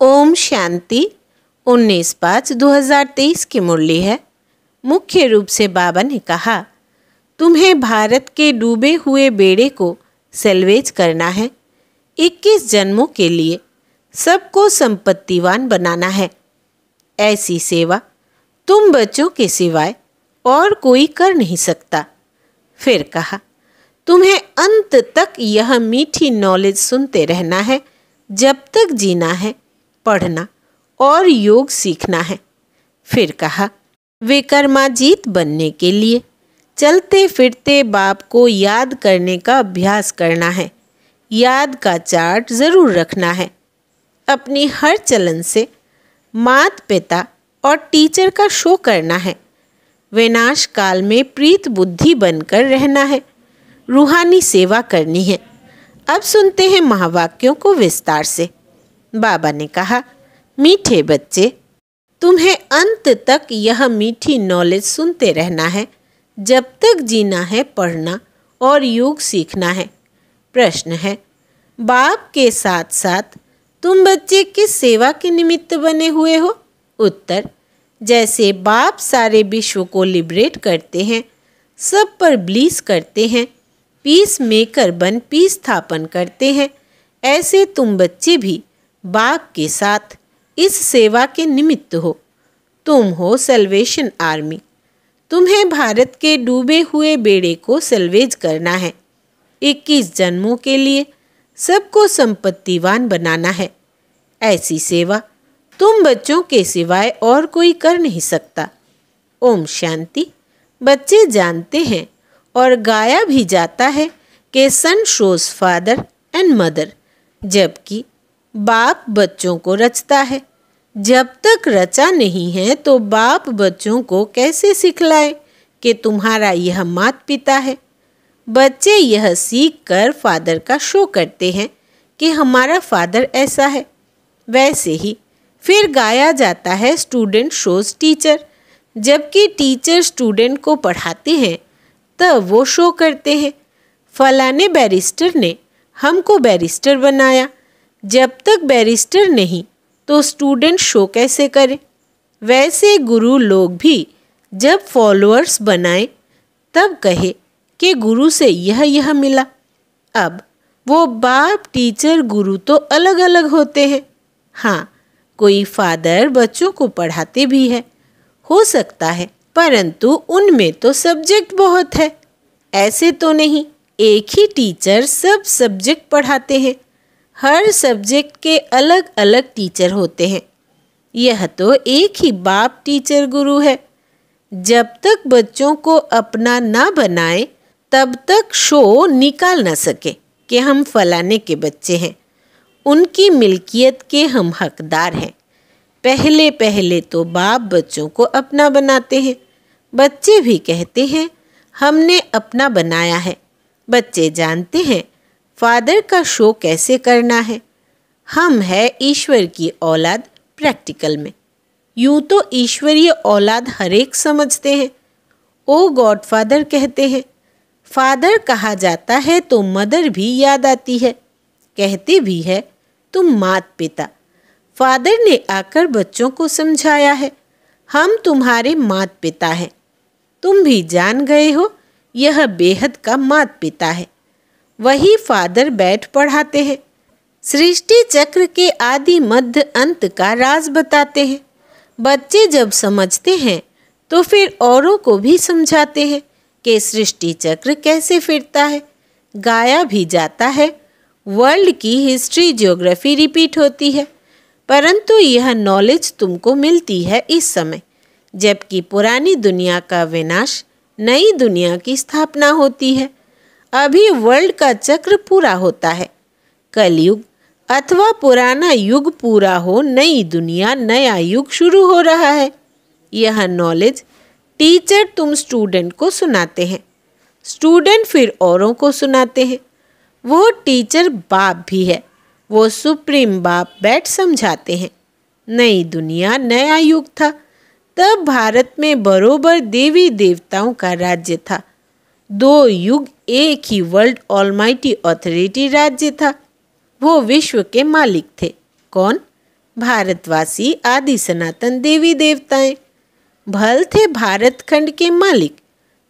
ओम शांति 19/5/2023 की मुरली है। मुख्य रूप से बाबा ने कहा, तुम्हें भारत के डूबे हुए बेड़े को सैल्वेज करना है। 21 जन्मों के लिए सबको संपत्तिवान बनाना है। ऐसी सेवा तुम बच्चों के सिवाय और कोई कर नहीं सकता। फिर कहा, तुम्हें अंत तक यह मीठी नॉलेज सुनते रहना है। जब तक जीना है, पढ़ना और योग सीखना है। फिर कहा, विक्रमाजीत बनने के लिए चलते फिरते बाप को याद करने का अभ्यास करना है। याद का चार्ट ज़रूर रखना है। अपनी हर चलन से माता पिता और टीचर का शो करना है। विनाश काल में प्रीत बुद्धि बनकर रहना है। रूहानी सेवा करनी है। अब सुनते हैं महावाक्यों को विस्तार से। बाबा ने कहा, मीठे बच्चे, तुम्हें अंत तक यह मीठी नॉलेज सुनते रहना है। जब तक जीना है, पढ़ना और योग सीखना है। प्रश्न है, बाप के साथ साथ तुम बच्चे किस सेवा के निमित्त बने हुए हो? उत्तर, जैसे बाप सारे विश्व को लिबरेट करते हैं, सब पर ब्लीस करते हैं, पीस मेकर बन पीस स्थापन करते हैं, ऐसे तुम बच्चे भी बाप के साथ इस सेवा के निमित्त हो। तुम हो सल्वेशन आर्मी। तुम्हें भारत के डूबे हुए बेड़े को सल्वेज करना है। 21 जन्मों के लिए सबको संपत्तिवान बनाना है। ऐसी सेवा तुम बच्चों के सिवाय और कोई कर नहीं सकता। ओम शांति। बच्चे जानते हैं और गाया भी जाता है कि सन शोज फादर एंड मदर, जबकि बाप बच्चों को रचता है। जब तक रचा नहीं है तो बाप बच्चों को कैसे सिखलाए कि तुम्हारा यह माता पिता है। बच्चे यह सीख कर फादर का शो करते हैं कि हमारा फादर ऐसा है। वैसे ही फिर गाया जाता है स्टूडेंट शोज टीचर, जबकि टीचर स्टूडेंट को पढ़ाते हैं तब वो शो करते हैं, फलाने बैरिस्टर ने हमको बैरिस्टर बनाया। जब तक बैरिस्टर नहीं तो स्टूडेंट शो कैसे करे। वैसे गुरु लोग भी जब फॉलोअर्स बनाए तब कहे कि गुरु से यह मिला। अब वो बाप टीचर गुरु तो अलग अलग होते हैं। हाँ, कोई फादर बच्चों को पढ़ाते भी है, हो सकता है, परंतु उनमें तो सब्जेक्ट बहुत है। ऐसे तो नहीं, एक ही टीचर सब सब्जेक्ट पढ़ाते हैं। हर सब्जेक्ट के अलग अलग टीचर होते हैं। यह तो एक ही बाप टीचर गुरु है। जब तक बच्चों को अपना ना बनाए तब तक शो निकाल ना सके कि हम फलाने के बच्चे हैं, उनकी मिल्कियत के हम हकदार हैं। पहले पहले तो बाप बच्चों को अपना बनाते हैं। बच्चे भी कहते हैं हमने अपना बनाया है। बच्चे जानते हैं फादर का शो कैसे करना है। हम है ईश्वर की औलाद प्रैक्टिकल में। यूं तो ईश्वरीय औलाद हर एक समझते हैं। ओ गॉड फादर कहते हैं। फादर कहा जाता है तो मदर भी याद आती है। कहते भी है तुम माता पिता। फादर ने आकर बच्चों को समझाया है, हम तुम्हारे माता पिता हैं। तुम भी जान गए हो यह बेहद का माता पिता है। वही फादर बैठ पढ़ाते हैं। सृष्टि चक्र के आदि मध्य अंत का राज बताते हैं। बच्चे जब समझते हैं तो फिर औरों को भी समझाते हैं कि सृष्टि चक्र कैसे फिरता है। गाया भी जाता है, वर्ल्ड की हिस्ट्री ज्योग्राफी रिपीट होती है, परंतु यह नॉलेज तुमको मिलती है इस समय, जबकि पुरानी दुनिया का विनाश, नई दुनिया की स्थापना होती है। अभी वर्ल्ड का चक्र पूरा होता है। कलयुग अथवा पुराना युग पूरा हो, नई दुनिया नया युग शुरू हो रहा है। यह नॉलेज टीचर तुम स्टूडेंट को सुनाते हैं, स्टूडेंट फिर औरों को सुनाते हैं। वो टीचर बाप भी है। वो सुप्रीम बाप बैठ समझाते हैं। नई दुनिया नया युग था। तब भारत में बरोबर देवी देवताओं का राज्य था। 2 युग एक ही वर्ल्ड ऑलमाइटी ऑथोरिटी राज्य था। वो विश्व के मालिक थे। कौन? भारतवासी आदि सनातन देवी देवताएं भल थे भारत खंड के मालिक,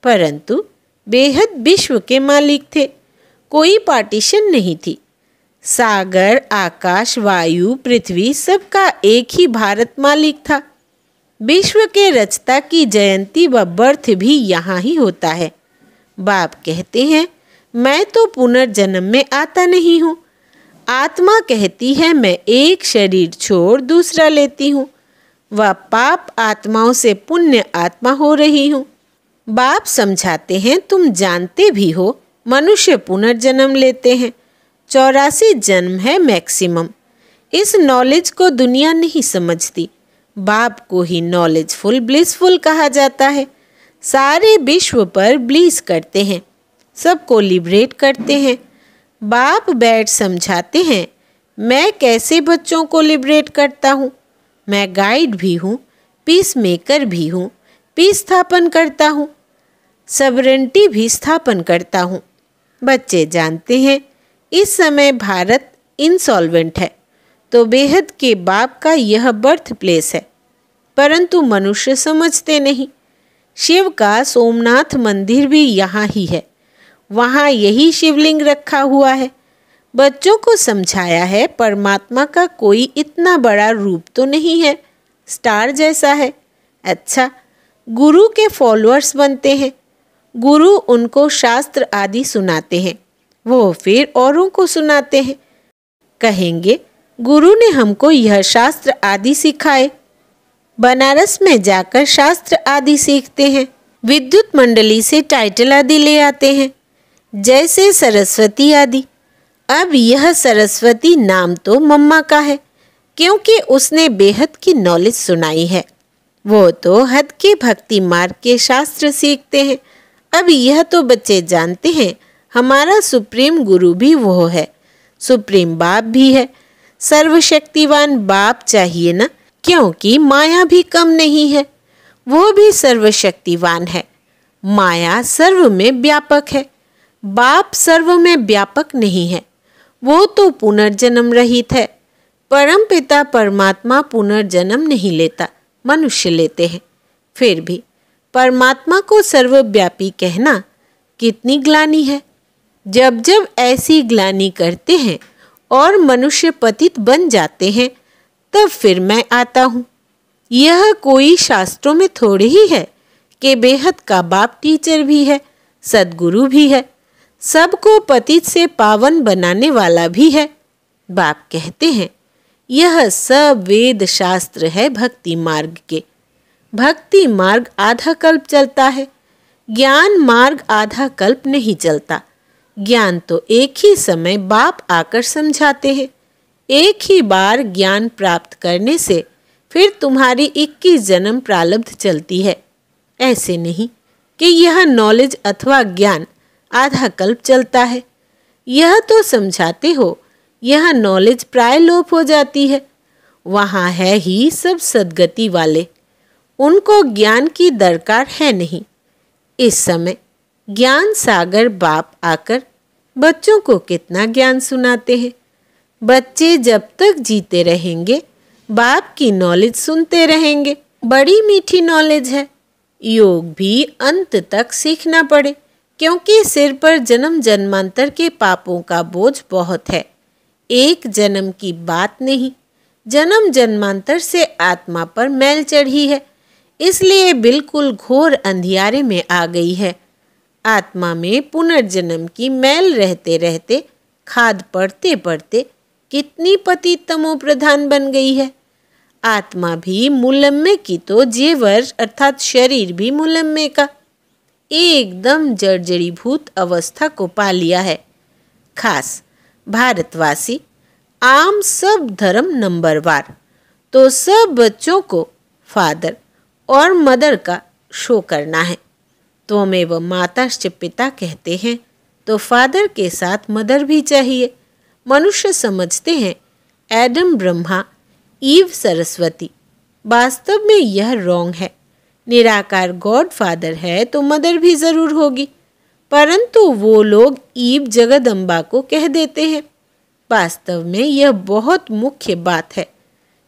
परंतु बेहद विश्व के मालिक थे। कोई पार्टीशन नहीं थी। सागर, आकाश, वायु, पृथ्वी सबका एक ही भारत मालिक था। विश्व के रचता की जयंती व बर्थ भी यहाँ ही होता है। बाप कहते हैं मैं तो पुनर्जन्म में आता नहीं हूँ। आत्मा कहती है मैं एक शरीर छोड़ दूसरा लेती हूँ। वह पाप आत्माओं से पुण्य आत्मा हो रही हूँ। बाप समझाते हैं तुम जानते भी हो मनुष्य पुनर्जन्म लेते हैं। 84 जन्म है मैक्सिमम। इस नॉलेज को दुनिया नहीं समझती। बाप को ही नॉलेजफुल ब्लिसफुल कहा जाता है। सारे विश्व पर ब्लीस करते हैं, सबको लिबरेट करते हैं। बाप बैठ समझाते हैं मैं कैसे बच्चों को लिबरेट करता हूँ। मैं गाइड भी हूँ, पीस मेकर भी हूँ, पीस स्थापन करता हूँ, सबरेंटी भी स्थापन करता हूँ। बच्चे जानते हैं इस समय भारत इंसॉल्वेंट है, तो बेहद के बाप का यह बर्थ प्लेस है, परंतु मनुष्य समझते नहीं। शिव का सोमनाथ मंदिर भी यहाँ ही है, वहाँ यही शिवलिंग रखा हुआ है। बच्चों को समझाया है परमात्मा का कोई इतना बड़ा रूप तो नहीं है, स्टार जैसा है। अच्छा, गुरु के फॉलोअर्स बनते हैं। गुरु उनको शास्त्र आदि सुनाते हैं, वो फिर औरों को सुनाते हैं। कहेंगे गुरु ने हमको यह शास्त्र आदि सिखाए। बनारस में जाकर शास्त्र आदि सीखते हैं। विद्युत मंडली से टाइटल आदि ले आते हैं, जैसे सरस्वती आदि। अब यह सरस्वती नाम तो मम्मा का है, क्योंकि उसने बेहद की नॉलेज सुनाई है। वो तो हद के भक्ति मार्ग के शास्त्र सीखते हैं। अब यह तो बच्चे जानते हैं हमारा सुप्रीम गुरु भी वो है, सुप्रीम बाप भी है। सर्वशक्तिवान बाप चाहिए ना, क्योंकि माया भी कम नहीं है, वो भी सर्वशक्तिवान है। माया सर्व में व्यापक है, बाप सर्व में व्यापक नहीं है। वो तो पुनर्जन्म रहित है। परमपिता परमात्मा पुनर्जन्म नहीं लेता, मनुष्य लेते हैं। फिर भी परमात्मा को सर्वव्यापी कहना कितनी ग्लानि है। जब जब ऐसी ग्लानि करते हैं और मनुष्य पतित बन जाते हैं, तब फिर मैं आता हूँ। यह कोई शास्त्रों में थोड़ी ही है कि बेहद का बाप टीचर भी है, सद्गुरु भी है, सबको पतित से पावन बनाने वाला भी है। बाप कहते हैं यह सब वेद शास्त्र है भक्ति मार्ग के। भक्ति मार्ग आधा कल्प चलता है, ज्ञान मार्ग आधा कल्प नहीं चलता। ज्ञान तो एक ही समय बाप आकर समझाते हैं। एक ही बार ज्ञान प्राप्त करने से फिर तुम्हारी 21 जन्म प्रारब्ध चलती है। ऐसे नहीं कि यह नॉलेज अथवा ज्ञान आधा कल्प चलता है। यह तो समझाते हो यह नॉलेज प्राय लोप हो जाती है। वहाँ है ही सब सद्गति वाले, उनको ज्ञान की दरकार है नहीं। इस समय ज्ञान सागर बाप आकर बच्चों को कितना ज्ञान सुनाते हैं। बच्चे जब तक जीते रहेंगे बाप की नॉलेज सुनते रहेंगे। बड़ी मीठी नॉलेज है। योग भी अंत तक सीखना पड़े, क्योंकि सिर पर जन्म जन्मांतर के पापों का बोझ बहुत है। एक जन्म की बात नहीं, जन्म जन्मांतर से आत्मा पर मैल चढ़ी है, इसलिए बिल्कुल घोर अंधियारे में आ गई है। आत्मा में पुनर्जन्म की मैल रहते रहते, खाद पड़ते पड़ते कितनी पतित तमो प्रधान बन गई है। आत्मा भी मुलम्मे की तो जेवर अर्थात शरीर भी मुलम्मे का एकदम जर्जरीभूत अवस्था को पा लिया है। खास भारतवासी आम सब धर्म नंबरवार, तो सब बच्चों को फादर और मदर का शो करना है। त्वमेव माताश्च पिता कहते हैं, तो फादर के साथ मदर भी चाहिए। मनुष्य समझते हैं एडम ब्रह्मा, ईव सरस्वती। वास्तव में यह रॉन्ग है। निराकार गॉड फादर है तो मदर भी जरूर होगी, परंतु वो लोग ईव जगदम्बा को कह देते हैं। वास्तव में यह बहुत मुख्य बात है।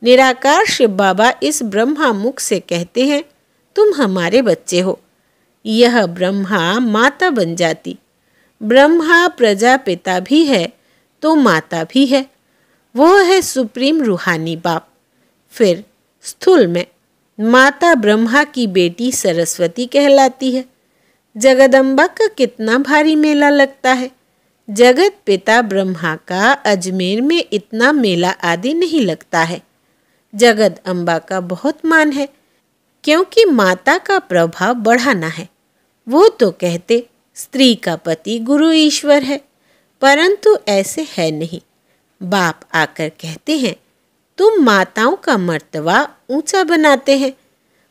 निराकार शिव बाबा इस ब्रह्मा मुख से कहते हैं, तुम हमारे बच्चे हो। यह ब्रह्मा माता बन जाती। ब्रह्मा प्रजापिता भी है तो माता भी है। वो है सुप्रीम रूहानी बाप। फिर स्थूल में माता ब्रह्मा की बेटी सरस्वती कहलाती है। जगदम्बा का कितना भारी मेला लगता है। जगत पिता ब्रह्मा का अजमेर में इतना मेला आदि नहीं लगता है। जगत अम्बा का बहुत मान है, क्योंकि माता का प्रभाव बढ़ाना है। वो तो कहते स्त्री का पति गुरु ईश्वर है, परंतु ऐसे है नहीं। बाप आकर कहते हैं, तुम माताओं का मर्तबा ऊंचा बनाते हैं।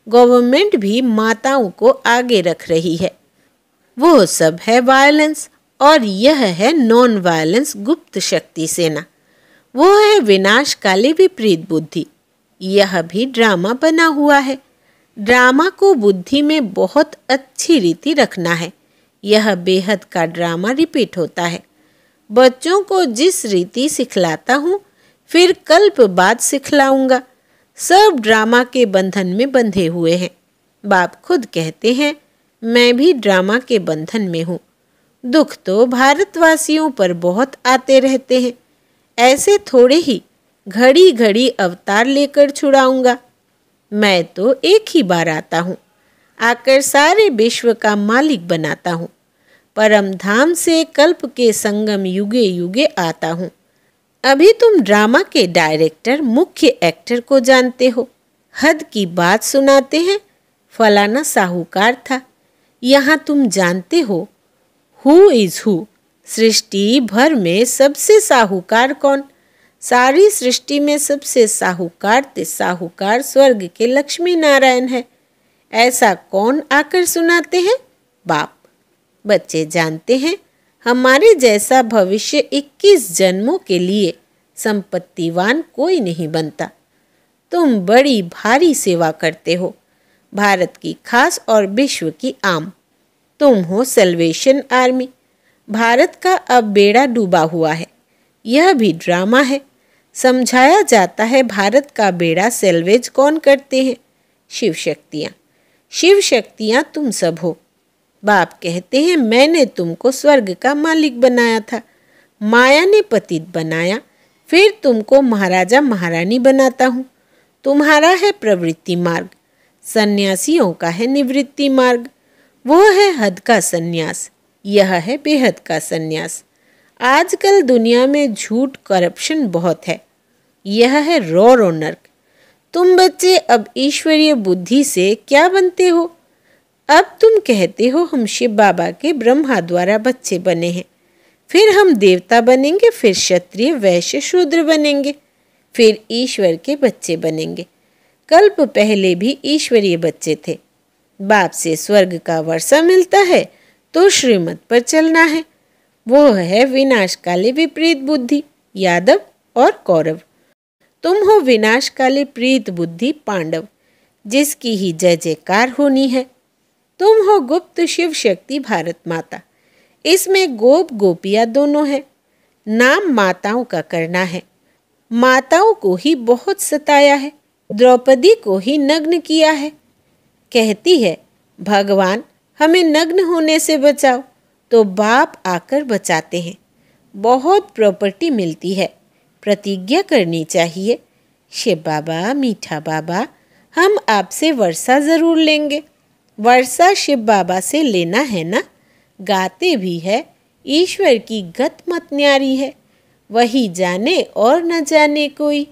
गवर्नमेंट भी माताओं को आगे रख रही है। वो सब है वायलेंस, और यह है नॉन वायलेंस गुप्त शक्ति सेना। वो है विनाशकाली विपरीत बुद्धि। यह भी ड्रामा बना हुआ है। ड्रामा को बुद्धि में बहुत अच्छी रीति रखना है। यह बेहद का ड्रामा रिपीट होता है। बच्चों को जिस रीति सिखलाता हूँ, फिर कल्प बाद सिखलाऊंगा। सब ड्रामा के बंधन में बंधे हुए हैं। बाप खुद कहते हैं, मैं भी ड्रामा के बंधन में हूँ। दुख तो भारतवासियों पर बहुत आते रहते हैं। ऐसे थोड़े ही घड़ी घड़ी अवतार लेकर छुड़ाऊंगा। मैं तो एक ही बार आता हूँ, आकर सारे विश्व का मालिक बनाता हूँ। परम धाम से कल्प के संगम युगे युगे आता हूँ। अभी तुम ड्रामा के डायरेक्टर मुख्य एक्टर को जानते हो। हद की बात सुनाते हैं, फलाना साहूकार था। यहाँ तुम जानते हो हु इज हु। सृष्टि भर में सबसे साहूकार कौन? सारी सृष्टि में सबसे साहूकार स्वर्ग के लक्ष्मी नारायण है। ऐसा कौन आकर सुनाते हैं? बाप। बच्चे जानते हैं, हमारे जैसा भविष्य 21 जन्मों के लिए संपत्तिवान कोई नहीं बनता। तुम बड़ी भारी सेवा करते हो, भारत की खास और विश्व की आम। तुम हो सल्वेशन आर्मी। भारत का अब बेड़ा डूबा हुआ है। यह भी ड्रामा है। समझाया जाता है भारत का बेड़ा सेल्वेज कौन करते हैं? शिव शक्तियाँ। शिव शक्तियाँ तुम सब हो। बाप कहते हैं, मैंने तुमको स्वर्ग का मालिक बनाया था। माया ने पतित बनाया, फिर तुमको महाराजा महारानी बनाता हूँ। तुम्हारा है प्रवृत्ति मार्ग, सन्यासियों का है निवृत्ति मार्ग। वो है हद का सन्यास, यह है बेहद का सन्यास। आजकल दुनिया में झूठ करप्शन बहुत है। यह है रौर और नर्क। तुम बच्चे अब ईश्वरीय बुद्धि से क्या बनते हो? अब तुम कहते हो हम शिव बाबा के ब्रह्मा द्वारा बच्चे बने हैं, फिर हम देवता बनेंगे, फिर क्षत्रिय वैश्य शूद्र बनेंगे, फिर ईश्वर के बच्चे बनेंगे। कल्प पहले भी ईश्वरीय बच्चे थे। बाप से स्वर्ग का वर्षा मिलता है तो श्रीमत पर चलना है। वो है विनाशकाली विपरीत बुद्धि यादव और कौरव। तुम हो विनाशकाली प्रीत बुद्धि पांडव, जिसकी ही जय जयकार होनी है। तुम हो गुप्त शिव शक्ति भारत माता। इसमें गोप गोपियाँ दोनों हैं। नाम माताओं का करना है। माताओं को ही बहुत सताया है, द्रौपदी को ही नग्न किया है। कहती है, भगवान हमें नग्न होने से बचाओ, तो बाप आकर बचाते हैं। बहुत प्रॉपर्टी मिलती है, प्रतिज्ञा करनी चाहिए। शिव बाबा, मीठा बाबा, हम आपसे वर्षा ज़रूर लेंगे। वर्षा शिव बाबा से लेना है ना? गाते भी है, ईश्वर की गत मत न्यारी है, वही जाने और न जाने कोई।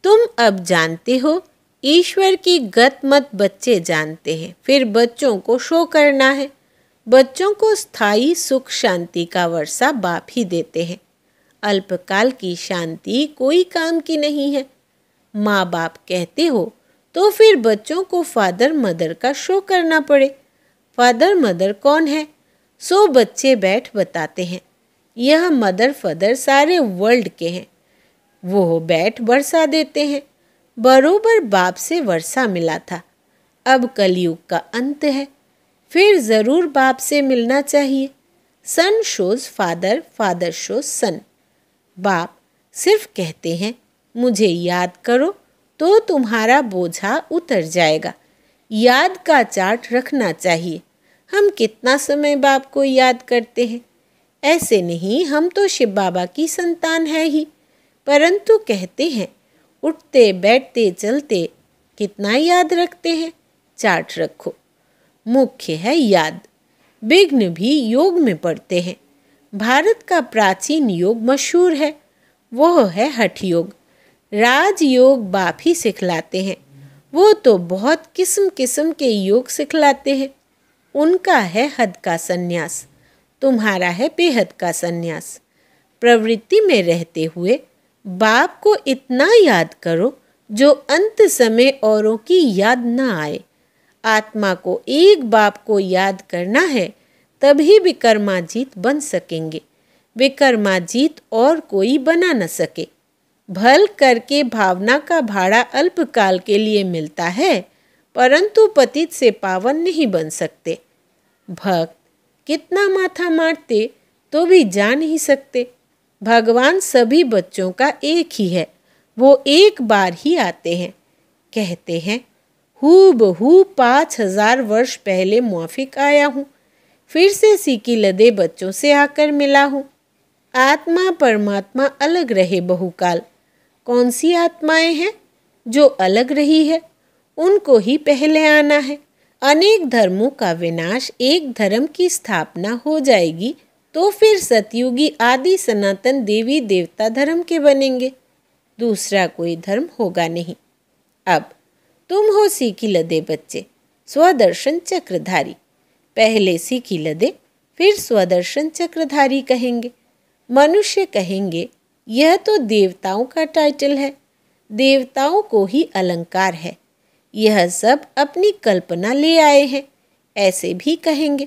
तुम अब जानते हो, ईश्वर की गत मत बच्चे जानते हैं। फिर बच्चों को शो करना है। बच्चों को स्थायी सुख शांति का वर्षा बाप ही देते हैं। अल्पकाल की शांति कोई काम की नहीं है। माँ बाप कहते हो तो फिर बच्चों को फादर मदर का शो करना पड़े। फादर मदर कौन है? सो बच्चे बैठ बताते हैं। यह मदर फादर सारे वर्ल्ड के हैं। वो बैठ वर्षा देते हैं। बरोबर बाप से वर्षा मिला था। अब कलयुग का अंत है, फिर ज़रूर बाप से मिलना चाहिए। सन शोज फादर, फादर शोज सन। बाप सिर्फ कहते हैं, मुझे याद करो तो तुम्हारा बोझा उतर जाएगा। याद का चार्ट रखना चाहिए। हम कितना समय बाप को याद करते हैं? ऐसे नहीं, हम तो शिव बाबा की संतान है ही, परंतु कहते हैं उठते बैठते चलते कितना याद रखते हैं? चार्ट रखो। मुख्य है याद। विघ्न भी योग में पड़ते हैं। भारत का प्राचीन योग मशहूर है, वह है हठ योग। राजयोग बाप ही सिखलाते हैं। वो तो बहुत किस्म किस्म के योग सिखलाते हैं। उनका है हद का संन्यास, तुम्हारा है बेहद का संन्यास। प्रवृत्ति में रहते हुए बाप को इतना याद करो जो अंत समय औरों की याद न आए। आत्मा को एक बाप को याद करना है, तभी विक्रमाजीत बन सकेंगे। विक्रमाजीत और कोई बना न सके। भल करके भावना का भाड़ा अल्पकाल के लिए मिलता है, परंतु पतित से पावन नहीं बन सकते। भक्त कितना माथा मारते तो भी जा नहीं सकते। भगवान सभी बच्चों का एक ही है, वो एक बार ही आते हैं। कहते हैं हूबहू 5000 वर्ष पहले मौफिक आया हूँ, फिर से सीकी लदे बच्चों से आकर मिला हूँ। आत्मा परमात्मा अलग रहे बहुकाल। कौन सी आत्माएं हैं जो अलग रही है? उनको ही पहले आना है। अनेक धर्मों का विनाश, एक धर्म की स्थापना हो जाएगी, तो फिर सतयुगी आदि सनातन देवी देवता धर्म के बनेंगे। दूसरा कोई धर्म होगा नहीं। अब तुम हो सीकी लदे बच्चे, स्वदर्शन चक्रधारी। पहले सीकी लदे, फिर स्वदर्शन चक्रधारी कहेंगे। मनुष्य कहेंगे यह तो देवताओं का टाइटल है, देवताओं को ही अलंकार है, यह सब अपनी कल्पना ले आए हैं, ऐसे भी कहेंगे।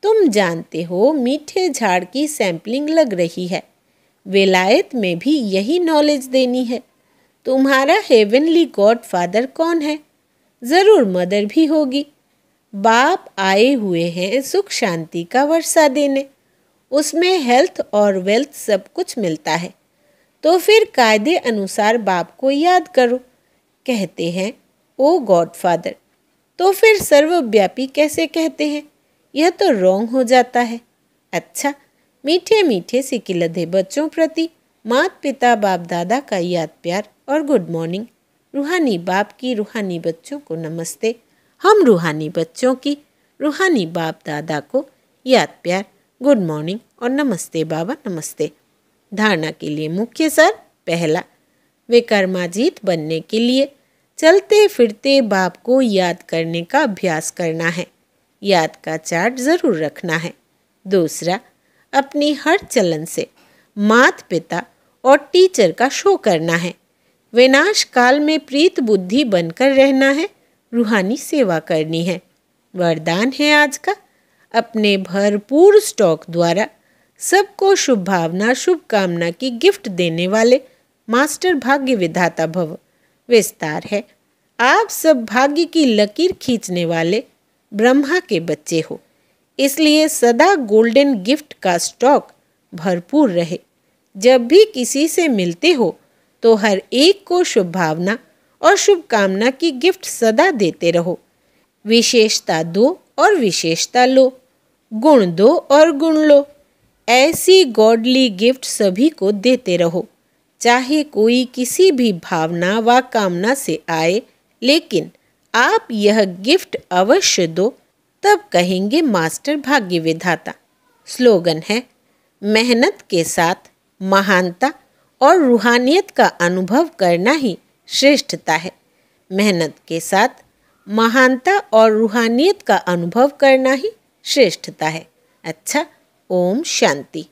तुम जानते हो मीठे झाड़ की सैंपलिंग लग रही है। विलायत में भी यही नॉलेज देनी है। तुम्हारा हेवनली गॉड फादर कौन है? ज़रूर मदर भी होगी। बाप आए हुए हैं सुख शांति का वर्षा देने। उसमें हेल्थ और वेल्थ सब कुछ मिलता है। तो फिर कायदे अनुसार बाप को याद करो। कहते हैं ओ गॉड फादर, तो फिर सर्वव्यापी कैसे कहते हैं? यह तो रॉन्ग हो जाता है। अच्छा, मीठे मीठे सिकिलधे बच्चों प्रति माता पिता बाप दादा का याद प्यार और गुड मॉर्निंग। रूहानी बाप की रूहानी बच्चों को नमस्ते। हम रूहानी बच्चों की रूहानी बाप दादा को याद प्यार, गुड मॉर्निंग और नमस्ते बाबा नमस्ते। धारणा के लिए मुख्य सार। पहला, विक्रमाजीत बनने के लिए चलते फिरते बाप को याद करने का अभ्यास करना है। याद का चार्ट ज़रूर रखना है। दूसरा, अपनी हर चलन से माता पिता और टीचर का शो करना है। विनाश काल में प्रीत बुद्धि बनकर रहना है, रूहानी सेवा करनी है। वरदान है आज का, अपने भरपूर स्टॉक द्वारा सबको शुभ भावना शुभकामना की गिफ्ट देने वाले मास्टर भाग्य विधाता भव। विस्तार है, आप सब भाग्य की लकीर खींचने वाले ब्रह्मा के बच्चे हो, इसलिए सदा गोल्डन गिफ्ट का स्टॉक भरपूर रहे। जब भी किसी से मिलते हो तो हर एक को शुभ भावना और शुभकामना की गिफ्ट सदा देते रहो। विशेषता दो और विशेषता लो, गुण दो और गुण लो। ऐसी गॉडली गिफ्ट सभी को देते रहो, चाहे कोई किसी भी भावना व कामना से आए, लेकिन आप यह गिफ्ट अवश्य दो, तब कहेंगे मास्टर भाग्य विधाता। स्लोगन है, मेहनत के साथ महानता और रूहानियत का अनुभव करना ही श्रेष्ठता है। मेहनत के साथ महानता और रूहानियत का अनुभव करना ही श्रेष्ठता है। अच्छा, ओम शांति।